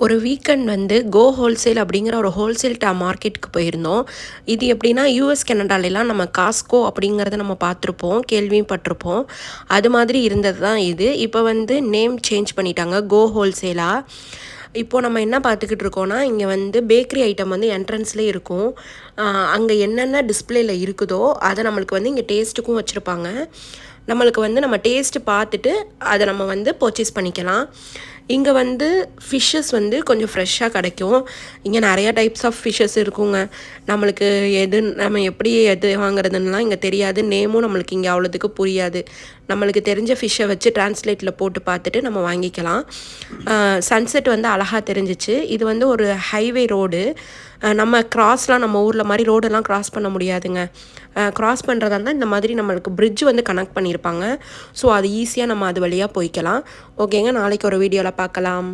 ஒரு வீக்கெண்ட் வந்து கோ ஹோல்சேல் அப்படிங்கிற ஒரு ஹோல்சேல் மார்க்கெட்டுக்கு போயிருந்தோம். இது எப்படின்னா யூஎஸ் கனடாலலாம் நம்ம காஸ்கோ அப்படிங்கிறத நம்ம பார்த்துருப்போம், கேள்வியும் பட்டிருப்போம். அது மாதிரி இருந்தது தான் இது. இப்போ வந்து நேம் சேஞ்ச் பண்ணிட்டாங்க கோ ஹோல்சேலா. இப்போது நம்ம என்ன பார்த்துக்கிட்டு இருக்கோன்னா, இங்கே வந்து பேக்கரி ஐட்டம் வந்து என்ட்ரன்ஸ்லேயே இருக்கும். அங்கே என்னென்ன டிஸ்பிளேல இருக்குதோ அதை நம்மளுக்கு வந்து இங்கே டேஸ்ட்டுக்கும் வச்சுருப்பாங்க. நம்மளுக்கு வந்து நம்ம டேஸ்ட்டு பார்த்துட்டு அதை நம்ம வந்து பர்ச்சேஸ் பண்ணிக்கலாம். இங்கே வந்து ஃபிஷ்ஷஸ் வந்து கொஞ்சம் ஃப்ரெஷ்ஷாக கிடைக்கும். இங்கே நிறையா டைப்ஸ் ஆஃப் ஃபிஷ்ஷஸ் இருக்குங்க. நம்மளுக்கு நம்ம எப்படி எது வாங்குறதுன்னெலாம் இங்கே தெரியாது. நேமும் நம்மளுக்கு இங்கே அவ்வளோதுக்கு புரியாது. நம்மளுக்கு தெரிஞ்ச ஃபிஷ்ஷை வச்சு டிரான்ஸ்லேட்டில் போட்டு பார்த்துட்டு நம்ம வாங்கிக்கலாம். சன்செட் வந்து அழகாக தெரிஞ்சிச்சு. இது வந்து ஒரு ஹைவே ரோடு. நம்ம நம்ம ஊரில் மாதிரி ரோடெல்லாம் க்ராஸ் பண்ண முடியாதுங்க. க்ராஸ் பண்ணுறதா இருந்தால் இந்த மாதிரி நம்மளுக்கு பிரிட்ஜ் வந்து கனெக்ட் பண்ணியிருப்பாங்க. ஸோ அது ஈஸியாக நம்ம அது வழியாக போய்க்கலாம். ஓகேங்க, நாளைக்கு ஒரு வீடியோவில் பார்க்கலாம்.